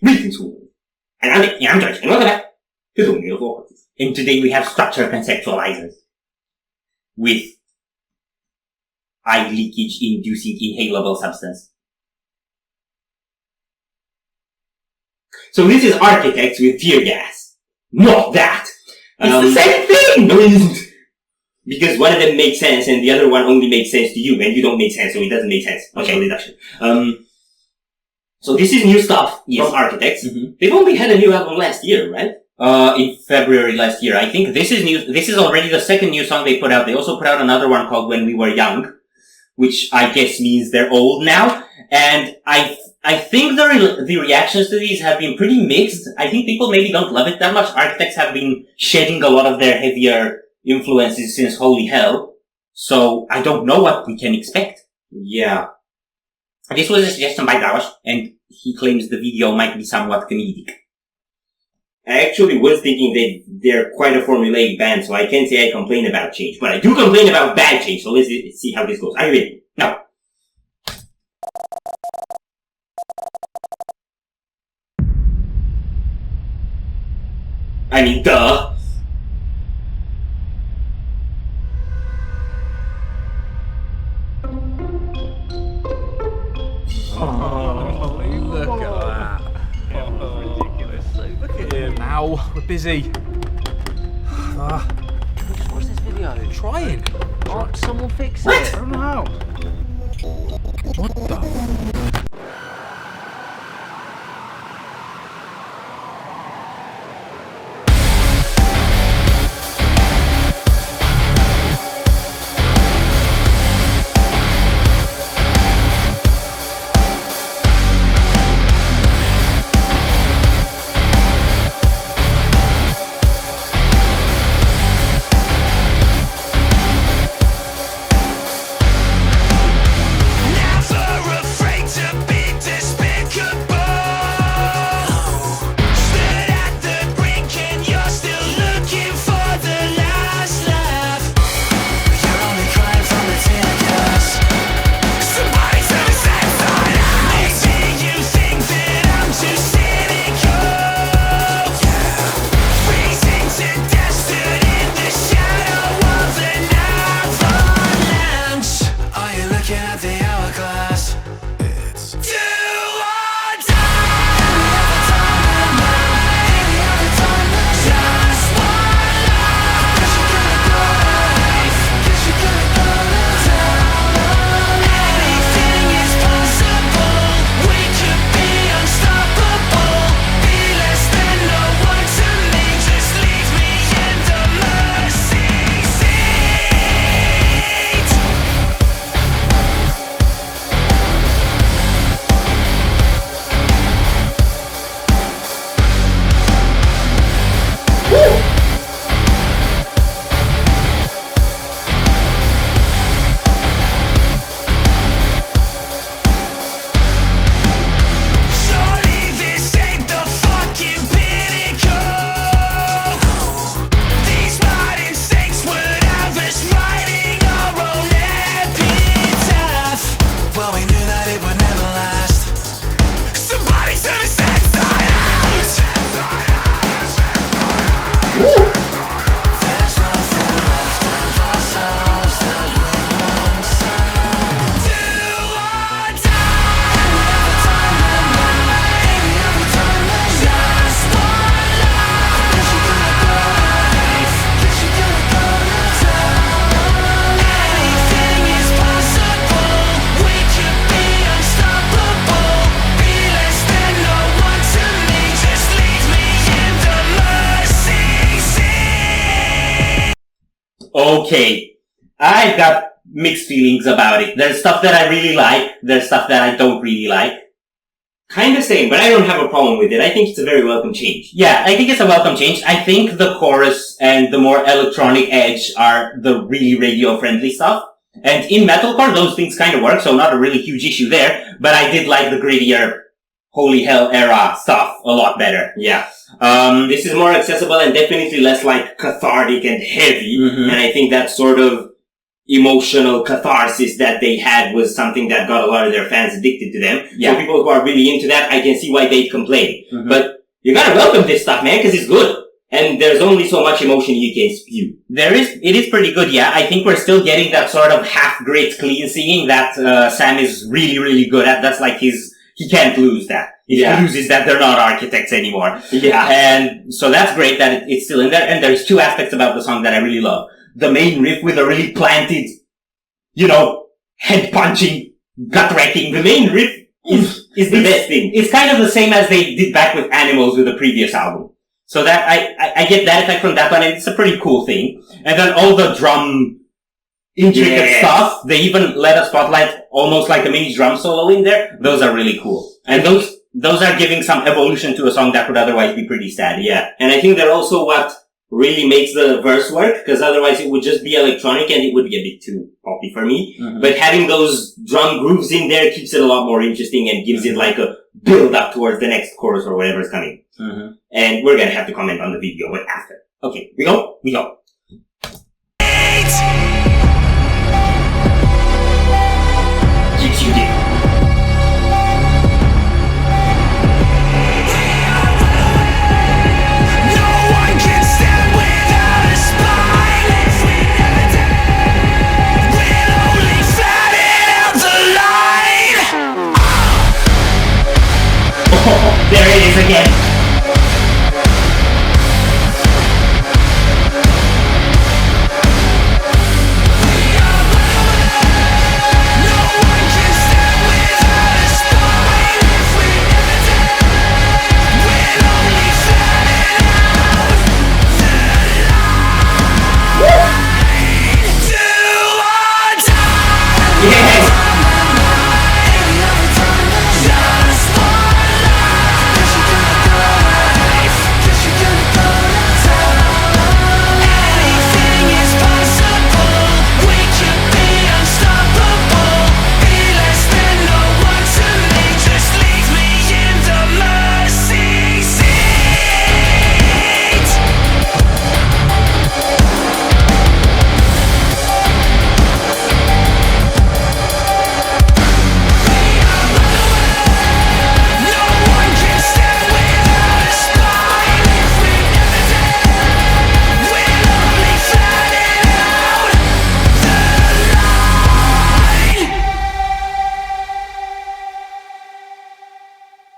Greetings, woman. And I'm George, and welcome back to the Windmill Voices. And today we have structure conceptualizers with leakage inducing inhalable substance. So this is architects with tear gas. Not that! It's the same thing! No, it isn't. Because one of them makes sense and the other one only makes sense to you, and you don't make sense, so it doesn't make sense. Okay, reduction. So this is new stuff from architects. Mm-hmm. They've only had a new album last year, right? In February last year. I think this is new. This is already the second new song they put out. They also put out another one called When We Were Young, which I guess means they're old now. And I think the reactions to these have been pretty mixed. I think people maybe don't love it that much. Architects have been shedding a lot of their heavier influences since Holy Hell. So I don't know what we can expect. Yeah. This was a suggestion by Dawash, and he claims the video might be somewhat comedic. I actually was thinking that they're quite a formulaic band, so I can't say I complain about change. But I do complain about bad change, so let's see how this goes. Are you ready? Now. I mean, duh. Look at that. Ridiculous. Look at him. Now, we're busy. Just watch this video. Trying. Oh, someone fix it. I don't know how. What the? Okay, I've got mixed feelings about it. There's stuff that I really like, there's stuff that I don't really like. Kinda same, but I don't have a problem with it. I think it's a very welcome change. Yeah, I think it's a welcome change. I think the chorus and the more electronic edge are the really radio-friendly stuff. And in Metalcore, those things kind of work, so not a really huge issue there. But I did like the grittier Holy Hell era stuff a lot better. Yeah. This is more accessible and definitely less like cathartic and heavy. Mm-hmm. And I think that sort of emotional catharsis that they had was something that got a lot of their fans addicted to them. Yeah. So people who are really into that, I can see why they'd complain. Mm-hmm. But you gotta welcome this stuff, man, because it's good. And there's only so much emotion you can spew. It is pretty good, yeah. I think we're still getting that sort of half-great clean singing that, Sam is really, really good at. That's like he can't lose that. If he loses that, they're not architects anymore. Yeah. And so that's great that it's still in there. And there's two aspects about the song that I really love. The main riff with a really planted, head-punching, gut-wrecking. The main riff is the best thing. It's kind of the same as they did back with Animals with the previous album. So that, I get that effect from that one, and it's a pretty cool thing. And then all the drum intricate stuff, they even let a spotlight almost like a mini drum solo in there. Those are really cool. And those are giving some evolution to a song that would otherwise be pretty sad. Yeah. And I think they're also what really makes the verse work, because otherwise it would just be electronic and it would be a bit too poppy for me. Mm-hmm. But having those drum grooves in there keeps it a lot more interesting and gives it like a build up towards the next chorus or whatever's coming. Mm-hmm. And we're gonna have to comment on the video, but after. Okay, we go? We go. Yes, you did. There it is again.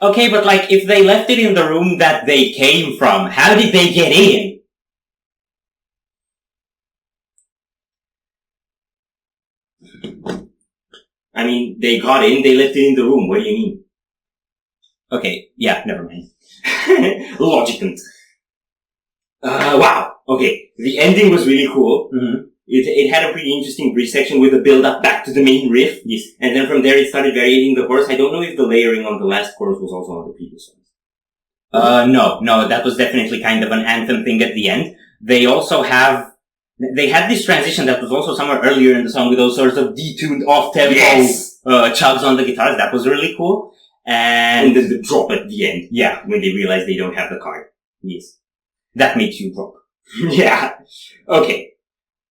Okay, but like, if they left it in the room that they came from, how did they get in? I mean, they got in, they left it in the room. What do you mean? Okay, yeah, never mind. Logicant. Wow. Okay. The ending was really cool. Mm-hmm. It had a pretty interesting bridge section with a build up back to the main riff. Yes. And then from there it started varying the chorus. I don't know if the layering on the last chorus was also on the previous ones. No, that was definitely kind of an anthem thing at the end. They had this transition that was also somewhere earlier in the song with those sorts of detuned off-tempo, chugs on the guitars. That was really cool. And then the drop at the end. Yeah. When they realize they don't have the card. Yes. That makes you drop. Yeah. Okay.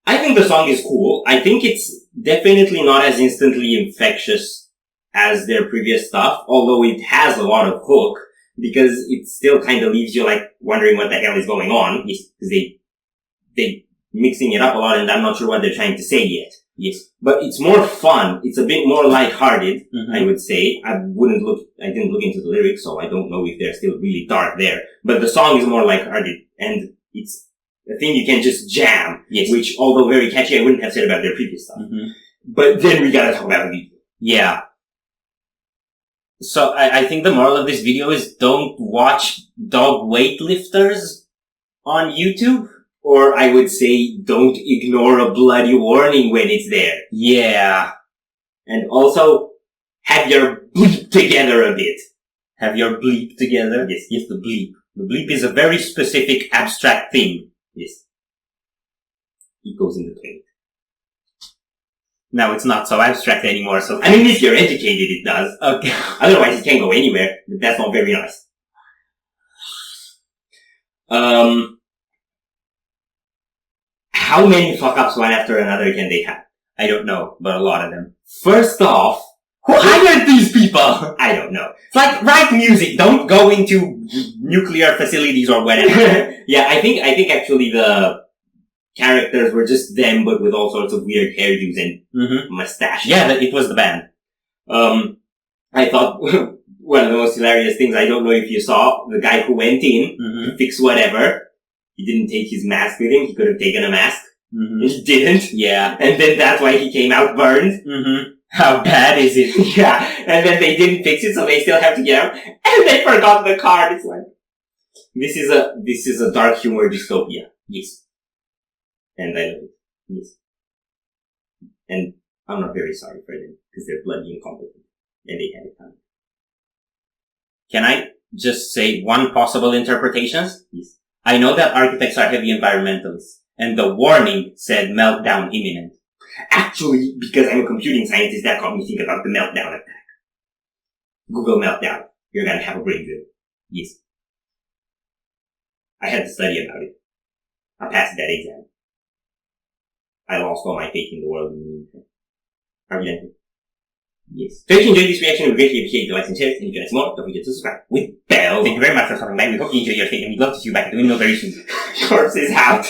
I think the song is cool. I think it's definitely not as instantly infectious as their previous stuff, although it has a lot of hook, because it still kind of leaves you like wondering what the hell is going on, because they mixing it up a lot and I'm not sure what they're trying to say yet. Yes. But it's more fun. It's a bit more lighthearted, mm-hmm. I would say. I didn't look into the lyrics, so I don't know if they're still really dark there. But the song is more lighthearted, and it's a thing you can just jam. Yes. Which, although very catchy, I wouldn't have said about their previous stuff. Mm-hmm. But then we gotta talk about the video. Yeah. So I think the moral of this video is don't watch dog weightlifters on YouTube. Or I would say don't ignore a bloody warning when it's there. Yeah. And also, have your bleep together a bit. Have your bleep together? Yes. Yes, the bleep. The bleep is a very specific abstract thing. Yes. It goes in the toilet. Now it's not so abstract anymore, so... I mean, if you're educated, it does. Okay. Otherwise, it can't go anywhere. But that's not very nice. How many fuck-ups one after another can they have? I don't know, but a lot of them. First off, Who hired these people? I don't know. It's like, write music, don't go into Nuclear facilities or whatever. Yeah, I think actually the characters were just them, but with all sorts of weird hairdos and mustaches. Yeah, it was the band. I thought one of the most hilarious things, I don't know if you saw, the guy who went in to fix whatever, he didn't take his mask with him, he could have taken a mask. He didn't. Yeah. And then that's why he came out burned. How bad is it? Yeah. And then they didn't fix it, so they still have to get out. And they forgot the card. It's like, this is a dark humor dystopia. Yes. And I love it. Yes. And I'm not very sorry for them, because they're bloody incompetent. And they had it coming. Can I just say one possible interpretation? Yes. I know that architects are heavy environmentalists, and the warning said meltdown imminent. Actually, because I'm a computing scientist, that got me think about the meltdown attack. Google meltdown. You're gonna have a brain drill. Yes. I had to study about it. I passed that exam. I lost all my faith in the world in the meantime. Are we done? Yes. So if you enjoyed this reaction, we would greatly appreciate the likes and shares, and if you like some more, don't forget to subscribe with bell. Thank you very much for stopping by. We hope you enjoyed your stay, and we'd love to see you back at the Windmill very soon. Corpse is out.